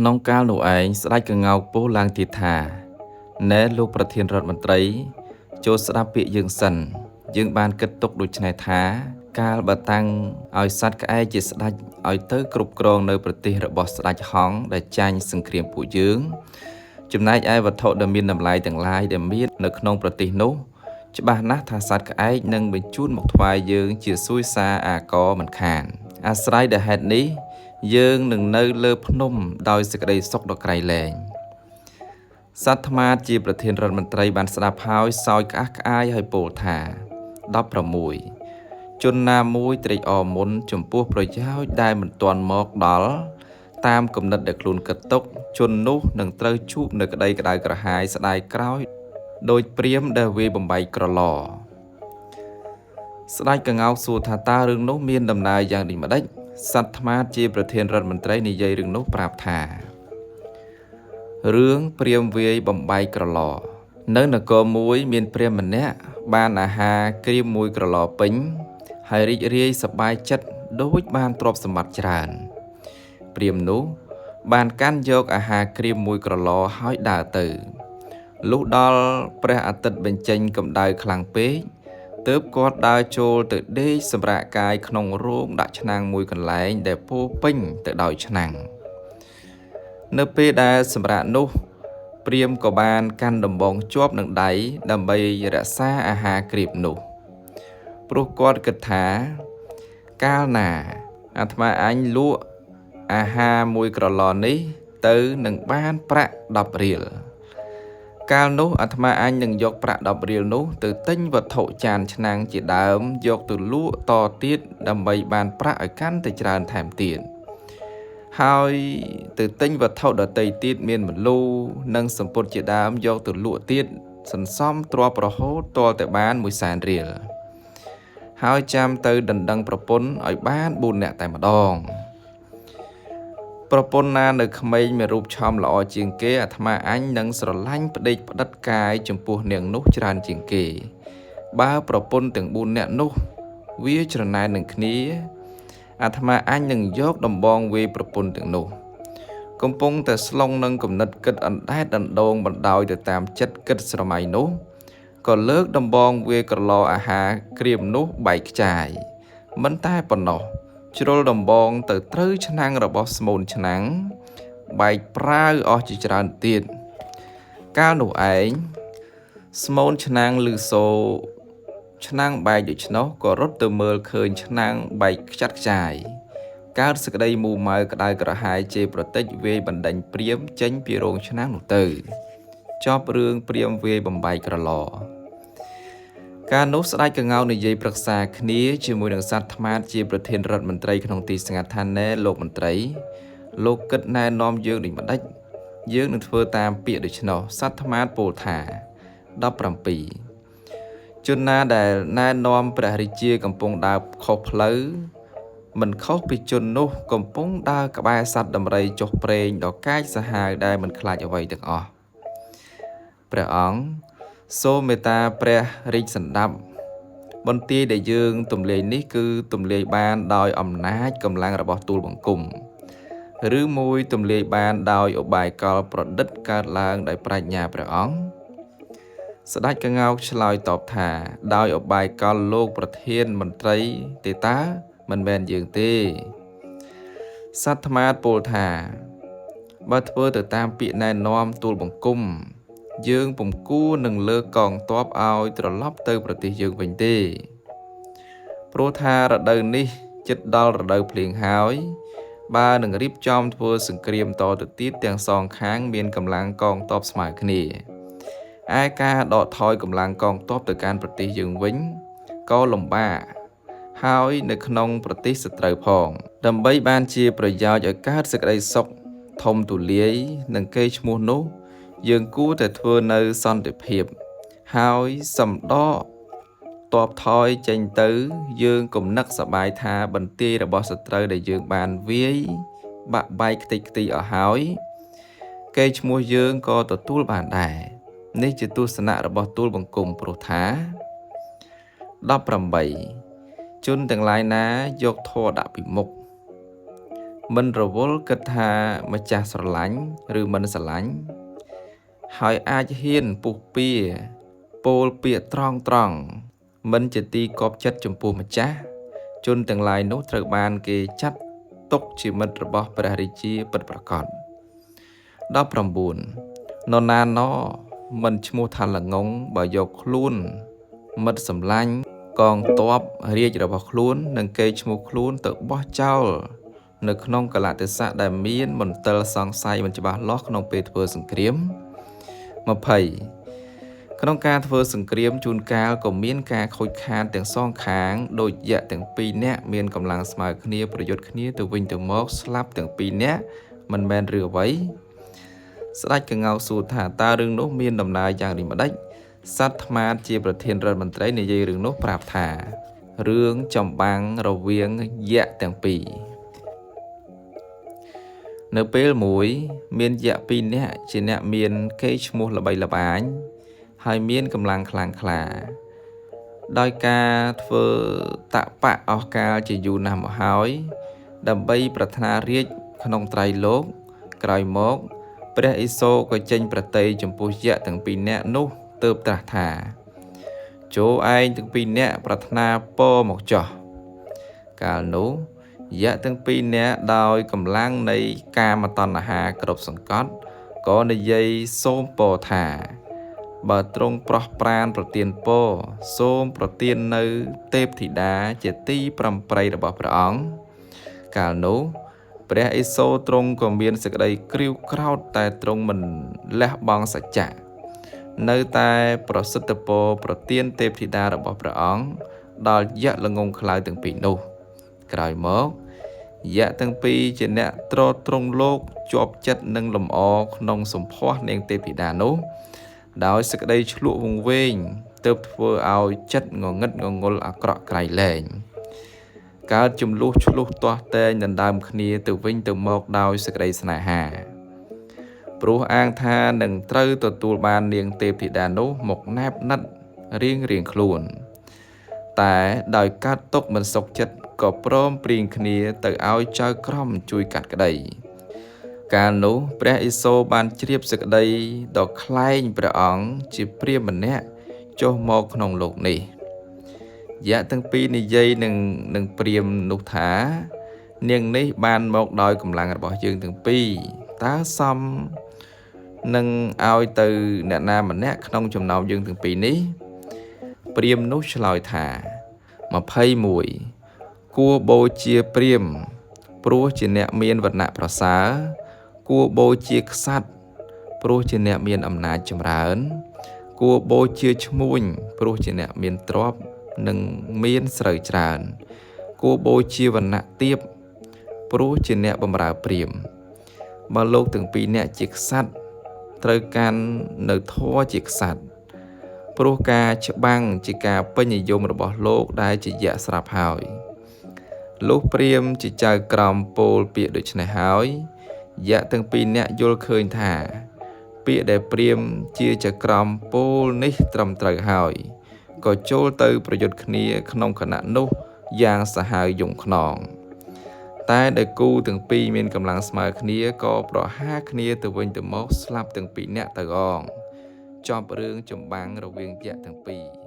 นองកាលនោះឯងស្ដេចកងោកពោលឡើងទៀតថាណែលោកប្រធានរដ្ឋមន្ត្រីចូលស្ដាប់ពាក្យយើងសិនយើងបានគិតទុកដូច្នេះថាកាលបើតាំងឲ្យសត្វក្អែកជាស្ដេចឲ្យទៅគ្រប់គ្រងនៅប្រទេសរបស់ស្ដេចហង្សដែលចាញ់សង្គ្រាមពួកយើងចំណែកឯវត្ថុដែលមានតម្លៃទាំងឡាយដែលមាននៅក្នុងប្រទេសនោះច្បាស់ណាស់ថាសត្វក្អែកនឹងបញ្ជូនមកថ្វាយយើងជាសួយសារអាករមិនខានអាស្រ័យដល់ហេតុនេះយើងនឹងនៅលើភ្នំដោយសេចក្តីសុខដ៏ក្រៃលែងសត្វថ្មាតជាប្រធានរដ្ឋមន្ត្រីបានស្ដាប់ហើយសោយក្អាស់ក្អាយហើយពោលថា16ជនណាមួយត្រេកអរមុនចំពោះប្រយោជន៍ដែលមិនទាន់មកដល់តាមគំនិតដែលខ្លួនគិតទុកជននោះនឹងត្រូវជួបនៅក្តីក្តៅក្រហាយស្ដាយក្រោយដោយព្រាហ្មណ៍ដែលវាយបំបែកក្រឡស្ដេចក្ងោកសួរថាតើរឿងនោះមានដំណើរយ៉ាងដូចម្ដេចសត្វថ្មាតជាប្រធានរដ្ឋមន្ត្រីនិយាយរឿងនោះប្រាប់ថារឿងព្រាហ្មណ៍វាយបំបែកក្រឡនៅនគរមួយមានព្រាហ្មណ៍ម្នាក់បានអាហារក្រៀមមួយក្រឡពេញហើយរីករាយសប្បាយចិត្តដូចបានទ្រព្យសម្បត្តិច្រើនព្រាហ្មណ៍នោះបានកាន់យកអាហារក្រៀមមួយក្រឡហើយដើរទៅលុះដល់ព្រះអាទិត្យបញ្ចេញកម្ដៅខ្លាំងពេកទើបគាត់ដើរចូលទៅដេកសម្រាកកាយក្នុងរោងដាក់ឆ្នាំងមួយកន្លែងដែលពោពេញទៅដោយឆ្នាំងនៅពេលដែលសម្រាកនោះព្រាហ្មណ៍ក៏បានកាន់ដំបងជាប់នឹងដៃដើម្បីរក្សាអាហារក្រៀមនោះព្រោះគាត់គិតថាកាលណាអាត្មាអញលក់អាហារមួយក្រឡនេះទៅនឹងបានប្រាក់10រៀលកាលនោះអាត្មាអញនឹងយកប្រាក់10រៀលនោះទៅទិញវត្ថុចានឆ្នាំងជាដើមយកទៅលក់តទៀតដើម្បីបានប្រាក់ឲ្យកាន់តែច្រើនថែមទៀតហើយទៅទិញវត្ថុដទៃទៀតមានម្លូនិងសម្ពុតជាដើមយកទៅលក់ទៀតសន្សំទ្រព្យរហូតទាល់តែបាន100,000រៀលហើយចាំទៅដណ្ដឹងប្រពន្ធឲ្យបាន4នាក់តែម្ដងប្រពន្ធណានៅក្មេងមានរូបឆោមល្អជាងគេអាត្មាអញនឹងស្រឡាញ់ផ្ដេកផ្ដិតកាយចំពោះនាងនោះច្រើនជាងគេបើប្រពន្ធទាំង4នាក់នោះវាច្រណែននឹងគ្នាអាត្មាអញនឹងយកដំបងវាយប្រពន្ធទាំងនោះកំពុងតែស្លុងនឹងគំនិតគិតអណ្ដែតអណ្ដូងបណ្ដោយទៅតាមចិត្តគិតស្រមៃនោះក៏លើកដំបងវាយក្រឡអាហារក្រៀមនោះបែកខ្ចាយមិនតែប៉ុណ្ណោះជ្រុលដំបងទៅត្រូវឆ្នាំងរបស់ស្មូនឆ្នាំងបែកប្រាវអស់ជាច្រើនទៀតកាលនោះឯងស្មូនឆ្នាំងឮសូរឆ្នាំងបែកដូច្នោះក៏រត់ទៅមើលឃើញឆ្នាំងបែកខ្ចាត់ខ្ចាយកើតសេចក្តីមូម៉ៅក្តៅក្រហាយជេរប្រតិចវាយបណ្ដេញព្រាហ្មណ៍ចេញពីរោងឆ្នាំងនោះទៅចប់រឿងព្រាហ្មណ៍វាយបំបែកក្រឡកាលនោះស្ដេចក្ងោកនិយាយប្រឹក្សាគ្នាជាមួយនឹងសត្វថ្មាតជាប្រធានរដ្ឋមន្ត្រីក្នុងទីស្ងាត់ថាណែលោកមន្ត្រីលោកគិតណែនាំយើងដូចម្ដេចយើងនឹងធ្វើតាមពាក្យដូច្នោះសត្វថ្មាតពោលថា17ជនណាដែលណែនាំព្រះរាជាកំពុងដើរខុសផ្លូវមិនខុសពីជននោះកំពុងដើរក្បែរសត្វដំរីចុះប្រេងដ៏កាចសាហាវដែលមិនខ្លាចអ្វីទាំងអស់ព្រះអង្គសូមមេត្តាព្រះរាជសណ្ដាប់បន្ទាយដែលយើងទម្លាយនេះគឺទម្លាយបានដោយអំណាចកម្លាំងរបស់ទូលបង្គំឬមួយទម្លាយបានដោយឧបាយកលប្រឌិតកើតឡើងដោយប្រាជ្ញាព្រះអង្គស្ដេចក្ងោកឆ្លើយតបថាដោយឧបាយកលលោកប្រធានមន្ត្រីទេតាមិនមែនយើងទេសត្វថ្មាតពោលថាបើធ្វើទៅតាមពាក្យណែនាំទូលបង្គំយើងពុំគួរនឹងលើកកងទ័ពឲ្យត្រឡប់ទៅប្រទេសយើងវិញទេព្រោះថារដូវនេះជិតដល់រដូវភ្លៀងហើយបើនឹងរៀបចំធ្វើសង្គ្រាមតទៅទៀតទាំងសងខាងមានកម្លាំងកងទ័ពស្មើគ្នាឯការដកថយកម្លាំងកងទ័ពទៅកាន់ប្រទេសយើងវិញក៏លំបាកហើយនៅក្នុងប្រទេសសត្រូវផងដើម្បីបានជាប្រយោជន៍ឲ្យកើតសេចក្តីសុខធំទូលាយនិងកេរ្តិ៍ឈ្មោះនោះយើងគួរតែធ្វើនៅសន្តិភាពហើយសំដកតបថយចេញទៅយើងគំនឹកសប្បាយថាបន្ទាយរបស់សត្រូវដែលយើងបានវាយបាក់បែកខ្ទេចខ្ទីអស់ហើយកេរ្តិ៍ឈ្មោះយើងក៏ទទួលបានដែរនេះជាទស្សនៈរបស់ទូលបង្គំព្រោះថា18ជនទាំងឡាយណាយកធម៌ដាក់ពីមុខ មិនរវល់គិតថាម្ចាស់ស្រឡាញ់ឬមិនស្រឡាញ់ហើយអាចហ៊ានពុះពៀពោលពាក្យត្រង់មិនជាទីគាប់ចិត្តចំពោះម្ចាស់ជនទាំងឡាយនោះត្រូវបានគេចាត់ទុកជាមិត្តរបស់ព្រះរាជាពិតប្រាកដ 19 នរណាណមិនឈ្មោះថាល្ងងបើយកខ្លួនមិត្តសម្លាញ់កងទ័ពរាជរបស់ខ្លួននិងកេរ្តិ៍ឈ្មោះខ្លួនទៅបោះចោលនៅក្នុងកលៈទេសៈដែលមានមន្ទិលសង្ស័យមិនច្បាស់លាស់ក្នុងពេលធ្វើសង្គ្រាម 20 ក្នុងការធ្វើសង្គ្រាមជួនកាលក៏មានការខូចខាតទាំងសងខាងដោយយៈទាំងពីរនាក់មានកម្លាំងស្មើគ្នាប្រយុទ្ធគ្នាទៅវិញទៅមកស្លាប់ទាំងពីរនាក់មិនមែនរឿងអ្វីស្ដេចកង្កោសួរថាតើរឿងនោះមានដំណើរយ៉ាងដូចម្ដេចសត្វថ្មាតជាប្រធានរដ្ឋមន្ត្រីនិយាយរឿងនោះប្រាប់ថារឿងចម្បាំងរវាងយៈទាំងពីរនៅពេលមួយមានយៈពីរនាក់ជាអ្នកមានកេរ្តិ៍ឈ្មោះល្បីល្បាញហើយមានកម្លាំងខ្លាំងក្លាដោយការធ្វើតបៈអស់កាលជាយូរណាស់មកហើយដើម្បីប្រាថ្នារាជក្នុងត្រៃលោកក្រោយមកព្រះឥសូរក៏ចេញប្រតិយចំពោះយៈទាំងពីរនាក់នោះទើបត្រាស់ថាចូលឯងទាំងពីរនាក់ប្រាថ្នាពរមកចោះកាលនោះយៈទាំងពីរនាក់ដោយកម្លាំងនៃកាមតណ្ហាគ្រប់សង្កត់ក៏និយាយសូមពរថាបើទ្រង់ប្រោះប្រានប្រទានពរសូមប្រទាននៅទេពធីតាជាទីប្រំប្រៃរបស់ព្រះអង្គកាលនោះព្រះឥសូរទ្រង់ក៏មានសេចក្តីក្រៀវក្រោធតែទ្រង់មិនលះបង់សច្ចៈនៅតែប្រសិទ្ធពរប្រទានទេពធីតារបស់ព្រះអង្គដល់យៈល្ងងខ្លៅទាំងពីរនោះក្រោយមកយៈទាំងពីរជាអ្នកទ្រទ្រង់លោកជាប់ចិត្តនឹងលំអក្នុងសម្ផស្សនាងទេពធីតានោះដោយសេចក្តីឆ្លក់វង្វេងទើបធ្វើឲ្យចិត្តងងឹតងងល់អាក្រក់ក្រៃលែងកើតចំនួនឆ្លុះទាស់តែងដណ្ដើមគ្នាទៅវិញទៅមកដោយសេចក្តីស្នេហាព្រោះអាងថានឹងត្រូវទទួលបាននាងទេពធីតានោះមកណែបណាត់រៀងខ្លួនតែដោយកើតទុកមិនសុខចិត្តក៏ព្រមព្រៀងគ្នាទៅឲ្យចៅក្រមជួយកាត់ក្តីកាលនោះព្រះឥសូរបានជ្រាបសេចក្តីដ៏ខ្លែងព្រះអង្គជាព្រាហ្មណ៍ម្នាក់ចុះមកក្នុងលោកនេះយៈទាំងពីរនិយាយនឹងព្រាហ្មណ៍នោះថានាងនេះបានមកដោយកម្លាំងរបស់យើងទាំងពីរតើសមនឹងឲ្យទៅអ្នកណាម្នាក់ក្នុងចំណោមយើងទាំងពីរនេះព្រាហ្មណ៍នោះឆ្លើយថា21គួរបូជាព្រាហ្មណ៍ព្រោះជាអ្នកមានវណ្ណៈប្រសើរគួរបូជាក្សត្រព្រោះជាអ្នកមានអំណាចចម្រើនគួរបូជាឈ្មួញព្រោះជាអ្នកមានទ្រព្យនិងមានស្រូវច្រើនគួរបូជាវណ្ណៈទាបព្រោះជាអ្នកបម្រើព្រាហ្មណ៍បើលោកទាំងពីរអ្នកជាក្សត្រត្រូវកាន់នៅធម៌ជាក្សត្រព្រោះការច្បាំងជាការពេញនិយមរបស់លោកដែលជាយៈស្រាប់ហើយលុះព្រាហ្មណ៍ជាចៅក្រមពោលពាក្យដូច្នេះហើយយៈទាំងពីរនាក់យល់ឃើញថាពាក្យដែលព្រាហ្មណ៍ជាចៅក្រមពោលនេះត្រឹមត្រូវហើយក៏ចូលទៅប្រយុទ្ធគ្នាក្នុងគណៈនោះយ៉ាងសាហាវយង់ខ្នងតែដែលគូទាំងពីរមានកម្លាំងស្មើគ្នាក៏ប្រហារគ្នាទៅវិញទៅមកស្លាប់ទាំងពីរនាក់ទៅអងចប់រឿងចម្បាំងរវាងយៈទាំងពីរ